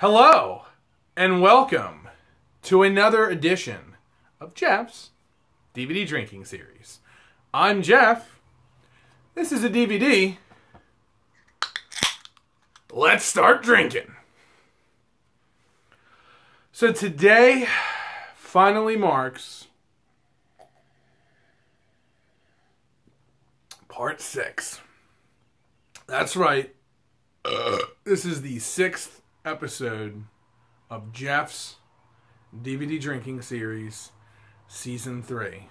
Hello, and welcome to another edition of Jeff's DVD drinking series. I'm Jeff. This is a DVD. Let's start drinking. So today finally marks part 6. That's right. This is the 6th episode of Jeff's DVD drinking series, season 3.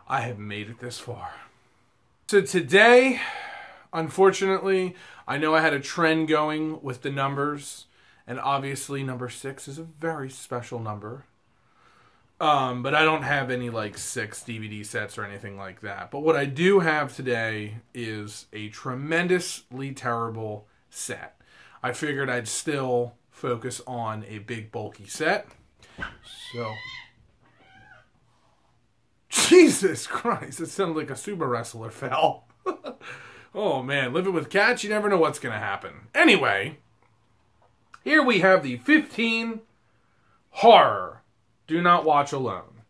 I have made it this far. So today, unfortunately, I know I had a trend going with the numbers, and obviously number 6 is a very special number. But I don't have any like 6 DVD sets or anything like that. But what I do have today is a tremendously terrible set. I figured I'd still focus on a big bulky set. So, Jesus Christ, it sounded like a sumo wrestler fell. Oh man, living with cats, you never know what's going to happen. Anyway, here we have the 15 horror do not watch alone.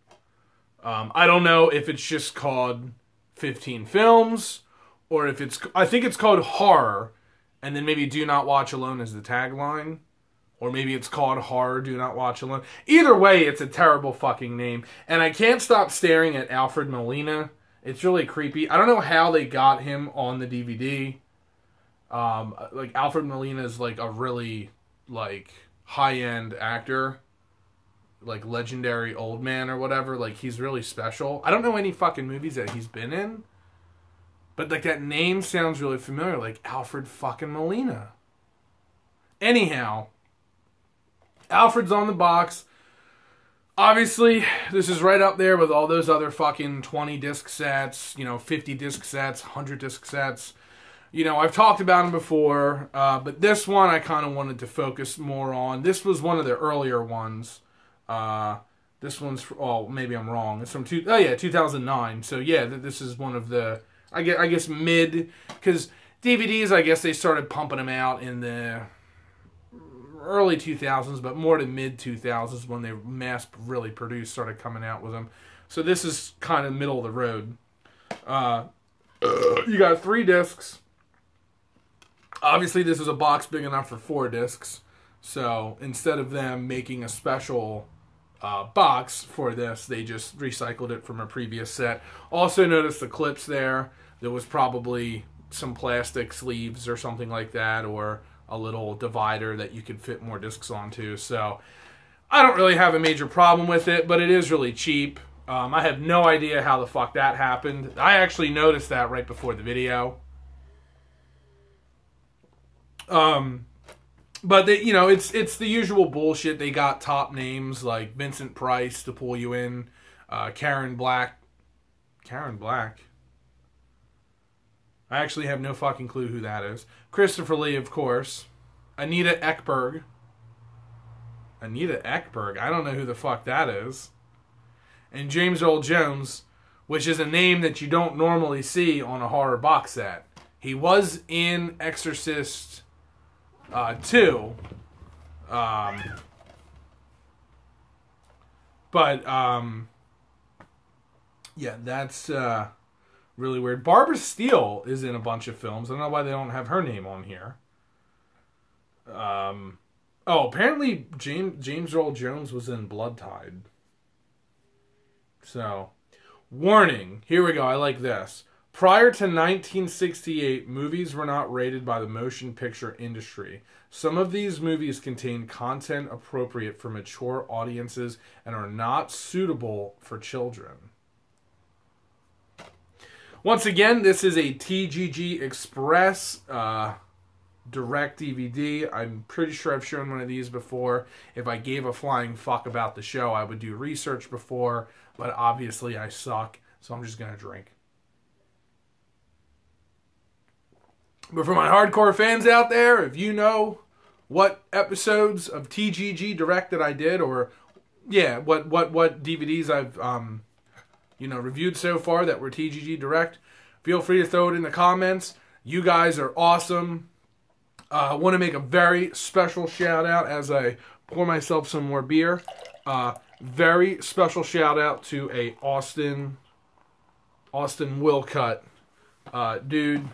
I don't know if it's just called 15 films or if it's, I think it's called horror. And then maybe Do Not Watch Alone is the tagline. Or maybe it's called Horror Do Not Watch Alone. Either way, it's a terrible fucking name. And I can't stop staring at Alfred Molina. It's really creepy. I don't know how they got him on the DVD. Like, Alfred Molina is like a really, like, high-end actor. Like, legendary old man or whatever. Like, he's really special. I don't know any fucking movies that he's been in. But, like, that name sounds really familiar. Like, Alfred fucking Molina. Anyhow, Alfred's on the box. Obviously, this is right up there with all those other fucking 20 disc sets, 50 disc sets, 100 disc sets. I've talked about them before, but this one I kind of wanted to focus more on. This was one of the earlier ones. This one's, maybe I'm wrong. It's from 2009. So, yeah, this is one of the... I guess mid, because DVDs, I guess they started pumping them out in the early 2000s, but more to mid 2000s when they mass really produced, started coming out with them. So this is kind of middle of the road. You got 3 discs. Obviously, this is a box big enough for 4 discs. So instead of them making a special box for this, they just recycled it from a previous set. Also notice the clips there. There was probably some plastic sleeves or something like that, or a little divider that you could fit more discs onto. So I don't really have a major problem with it, but it is really cheap. I have no idea how the fuck that happened. I actually noticed that right before the video. But they, it's the usual bullshit. They got top names like Vincent Price to pull you in, Karen Black. I actually have no fucking clue who that is. Christopher Lee, of course. Anita Ekberg. I don't know who the fuck that is. And James Earl Jones, which is a name that you don't normally see on a horror box set. He was in Exorcist 2. Yeah, that's really weird. Barbara Steele is in a bunch of films. I don't know why they don't have her name on here. Apparently James Earl Jones was in Blood Tide. So, warning. Here we go. I like this. Prior to 1968, movies were not rated by the motion picture industry. Some of these movies contain content appropriate for mature audiences and are not suitable for children. Once again, this is a TGG Express direct DVD. I'm pretty sure I've shown one of these before. If I gave a flying fuck about the show, I would do research before, but obviously I suck, so I'm just going to drink. But for my hardcore fans out there, if you know what episodes of TGG Direct that I did, or what DVDs I've reviewed so far that were TGG Direct, feel free to throw it in the comments. You guys are awesome. I want to make a very special shout out as I pour myself some more beer. Very special shout out to a Austin Willcutt. Dude,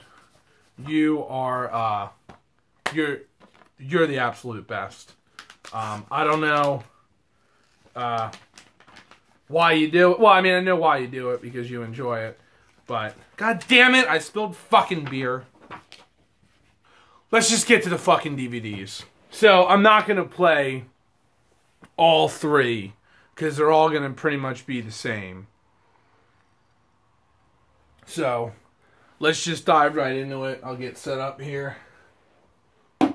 you are, you're the absolute best. I don't know, why you do it. Well, I mean, I know why you do it, because you enjoy it. But, god damn it, I spilled fucking beer. Let's just get to the fucking DVDs. So, I'm not going to play all three, because they're all going to pretty much be the same. So, let's just dive right into it. I'll get set up here.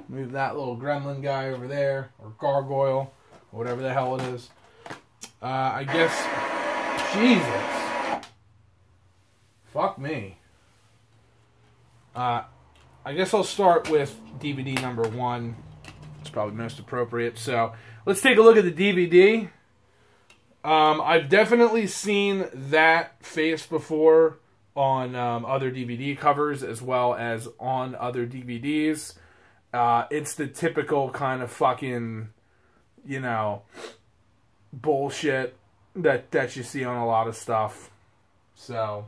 Move that little gremlin guy over there, or gargoyle, or whatever the hell it is. I guess, Jesus. Fuck me. I guess I'll start with DVD number 1. It's probably most appropriate. So, let's take a look at the DVD. I've definitely seen that face before on other DVD covers, as well as on other DVDs. It's the typical kind of fucking, you know, bullshit that you see on a lot of stuff. So...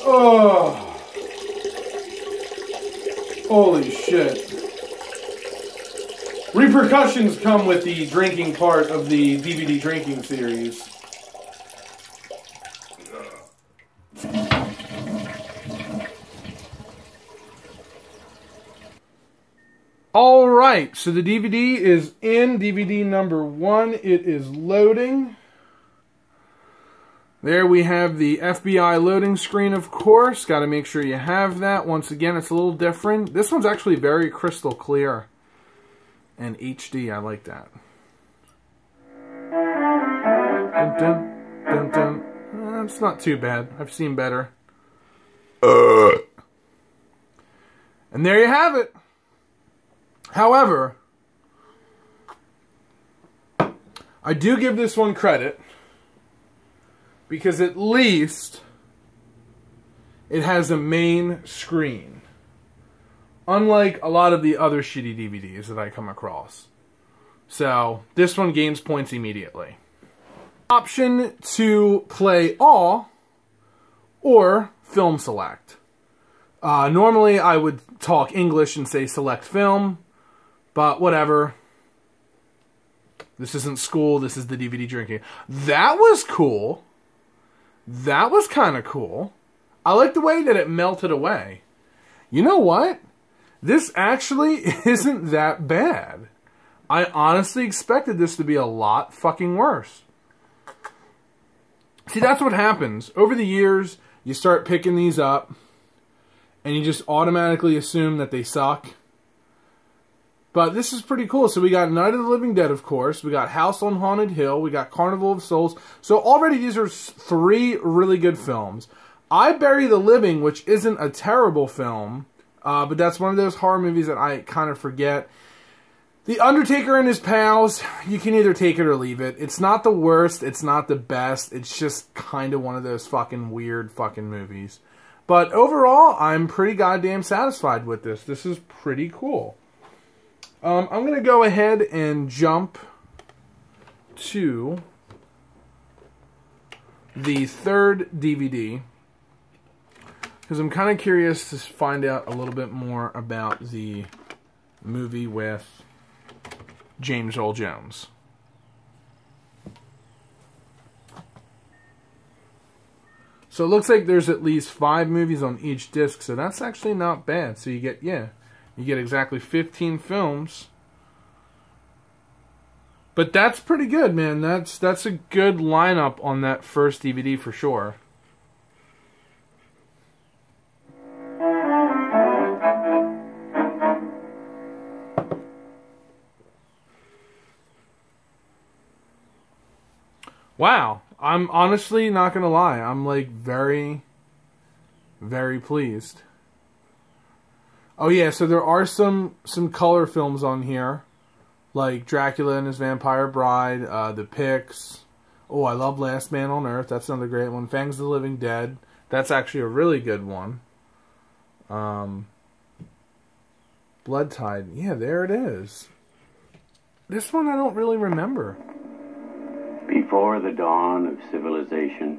Oh, holy shit. Repercussions come with the drinking part of the DVD drinking series. Alright, so the DVD is in. DVD number 1. It is loading. There we have the FBI loading screen, of course. Got to make sure you have that. Once again, it's a little different. This one's actually very crystal clear and HD. I like that. Dun, dun, dun, dun. It's not too bad. I've seen better. And there you have it. However, I do give this one credit, because at least it has a main screen. Unlike a lot of the other shitty DVDs that I come across. So, this one gains points immediately. Option to play all or film select. Normally I would talk English and say select film, but whatever. This isn't school, this is the DVD drinking. That was cool. That was kind of cool. I like the way that it melted away. You know what? This actually isn't that bad. I honestly expected this to be a lot fucking worse. See, that's what happens. Over the years, you start picking these up, and you just automatically assume that they suck. But this is pretty cool. So we got Night of the Living Dead, of course. We got House on Haunted Hill. We got Carnival of Souls. So already these are 3 really good films. I Bury the Living, which isn't a terrible film, but that's one of those horror movies that I kind of forget. The Undertaker and His Pals, you can either take it or leave it. It's not the worst. It's not the best. It's just kind of one of those fucking weird fucking movies. But overall, I'm pretty goddamn satisfied with this. This is pretty cool. I'm going to go ahead and jump to the 3rd DVD, because I'm kind of curious to find out a little bit more about the movie with James Earl Jones. So it looks like there's at least 5 movies on each disc, so that's actually not bad. So you get, yeah, you get exactly 15 films. But that's pretty good, man. That's a good lineup on that first DVD for sure. Wow. I'm honestly not gonna lie. I'm like very, very pleased. Oh yeah, so there are some color films on here, like Dracula and His Vampire Bride, The Pix, Oh, I love Last Man on Earth. That's another great one. Fangs of the Living Dead. That's actually a really good one. Blood Tide. Yeah, there it is. This one I don't really remember. Before the dawn of civilization,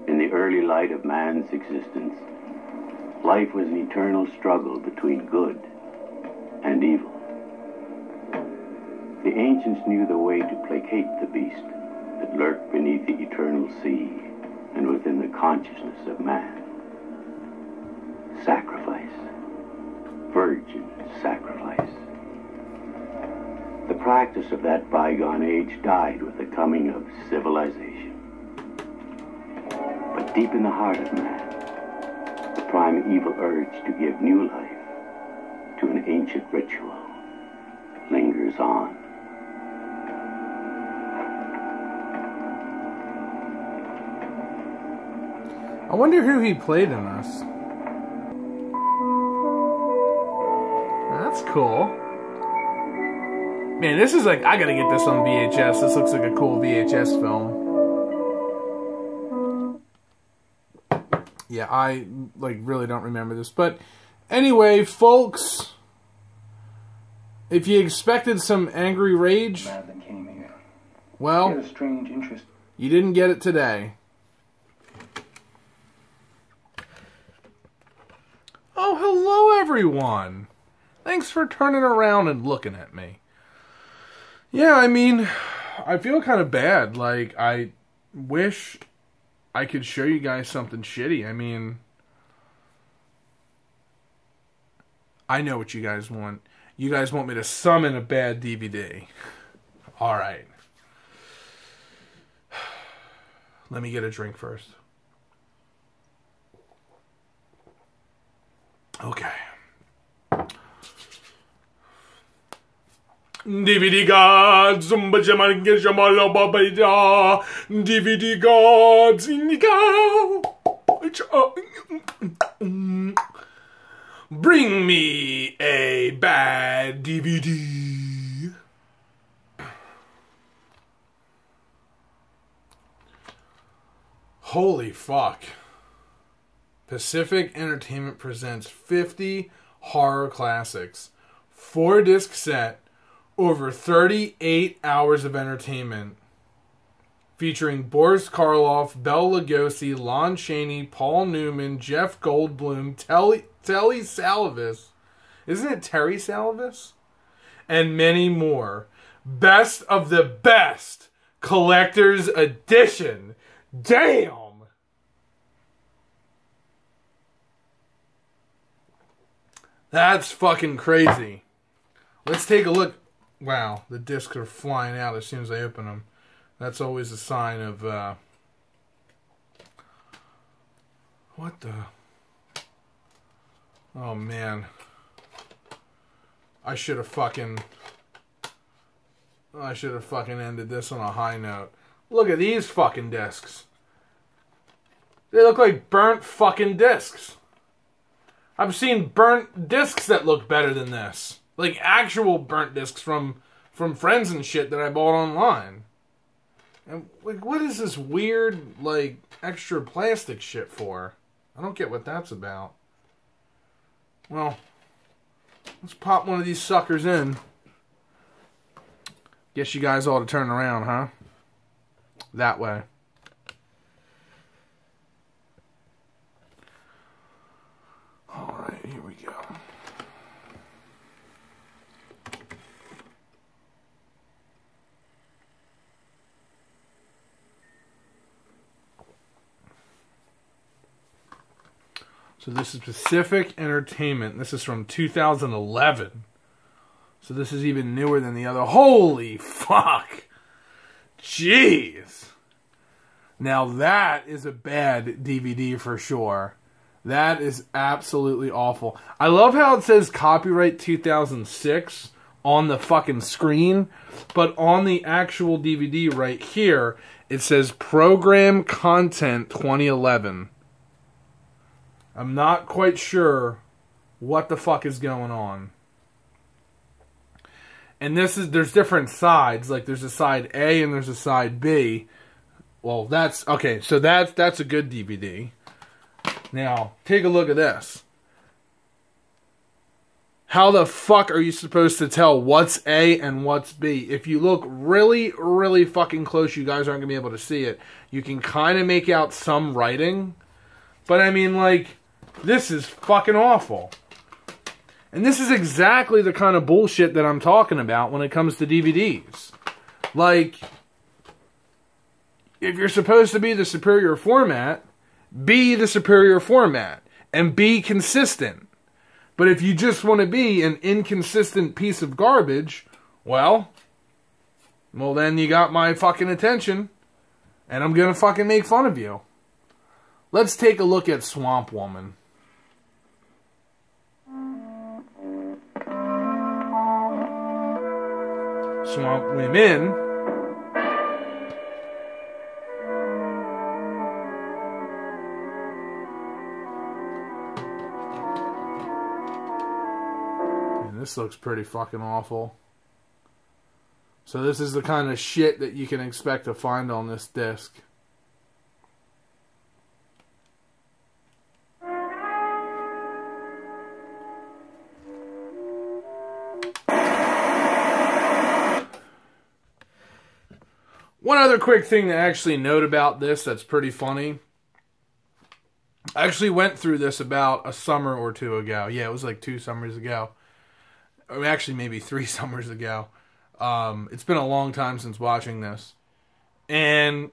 in the early light of man's existence, life was an eternal struggle between good and evil. The ancients knew the way to placate the beast that lurked beneath the eternal sea and within the consciousness of man. Sacrifice. Virgin sacrifice. The practice of that bygone age died with the coming of civilization. But deep in the heart of man, the primeval urge to give new life to an ancient ritual lingers on. I wonder who he played in this. That's cool. Man, this is like, I gotta get this on VHS. This looks like a cool VHS film. Yeah, I like really don't remember this. But anyway, folks, if you expected some angry rage, well, you didn't get it today. Oh, hello everyone. Thanks for turning around and looking at me. Yeah, I mean, I feel kind of bad. Like, I wish I could show you guys something shitty. I mean, I know what you guys want. You guys want me to summon a bad DVD. Alright. Let me get a drink first. Okay. DVD gods, DVD gods, bring me a bad DVD. Holy fuck. Pacific Entertainment presents 50 horror classics, 4-disc set, over 38 hours of entertainment, featuring Boris Karloff, Bela Lugosi, Lon Chaney, Paul Newman, Jeff Goldblum, Telly Savalas, isn't it Terry Savalas? And many more. Best of the best collector's edition. Damn! That's fucking crazy. Let's take a look. Wow, the discs are flying out as soon as I open them. That's always a sign of, what the? Oh, man. I should have fucking ended this on a high note. Look at these fucking discs. They look like burnt fucking discs. I've seen burnt discs that look better than this. Like actual burnt discs from friends and shit that I bought online. And like, what is this weird, like, extra plastic shit for? I don't get what that's about. Well, let's pop one of these suckers in. Guess you guys ought to turn around, huh? That way. Alright, here we go. So this is Pacific Entertainment. This is from 2011. So this is even newer than the other. Holy fuck! Jeez! Now that is a bad DVD for sure. That is absolutely awful. I love how it says copyright 2006 on the fucking screen, but on the actual DVD right here, it says Program Content 2011. I'm not quite sure what the fuck is going on. And there's different sides. Like there's a side A and there's a side B. Well, that's... Okay, so that's a good DVD. Now, take a look at this. How the fuck are you supposed to tell what's A and what's B? If you look really, really fucking close, you guys aren't going to be able to see it. You can kind of make out some writing. But I mean, like, this is fucking awful. And this is exactly the kind of bullshit that I'm talking about when it comes to DVDs. Like, if you're supposed to be the superior format, be the superior format. And be consistent. But if you just want to be an inconsistent piece of garbage, well then you got my fucking attention. And I'm going to fucking make fun of you. Let's take a look at Swamp Woman. Swamp Women. And this looks pretty fucking awful. So this is the kind of shit that you can expect to find on this disc. One other quick thing to actually note about this that's pretty funny. I actually went through this about a summer or two ago. Yeah, it was like 2 summers ago. Or actually maybe 3 summers ago. It's been a long time since watching this. And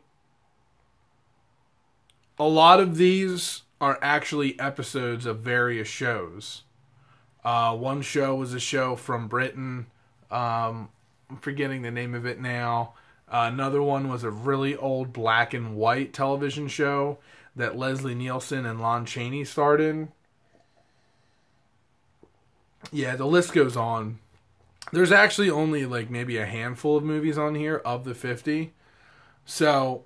a lot of these are actually episodes of various shows. One show was a show from Britain. I'm forgetting the name of it now. Another one was a really old black and white television show that Leslie Nielsen and Lon Chaney starred in. Yeah, the list goes on. There's actually only like maybe a handful of movies on here of the 50. So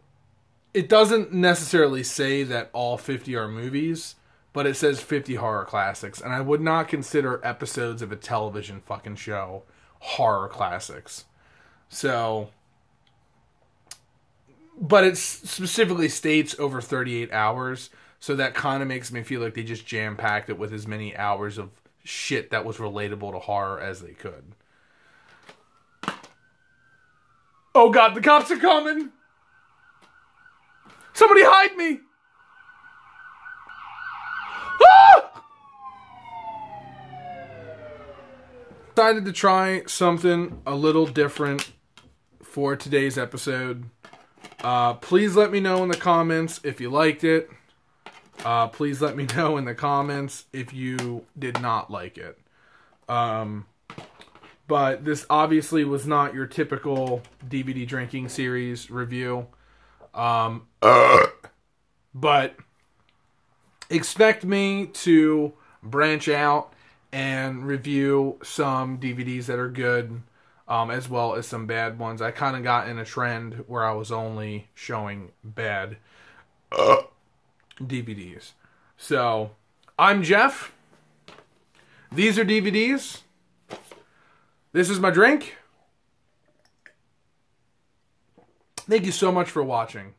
it doesn't necessarily say that all 50 are movies, but it says 50 horror classics. And I would not consider episodes of a television fucking show horror classics. So... But it specifically states over 38 hours, so that kind of makes me feel like they just jam-packed it with as many hours of shit that was relatable to horror as they could. Oh god, the cops are coming! Somebody hide me! Ah! Decided to try something a little different for today's episode. Please let me know in the comments if you liked it. Please let me know in the comments if you did not like it. But this obviously was not your typical DVD drinking series review. But expect me to branch out and review some DVDs that are good. As well as some bad ones. I kind of got in a trend where I was only showing bad DVDs. So, I'm Jeff. These are DVDs. This is my drink. Thank you so much for watching.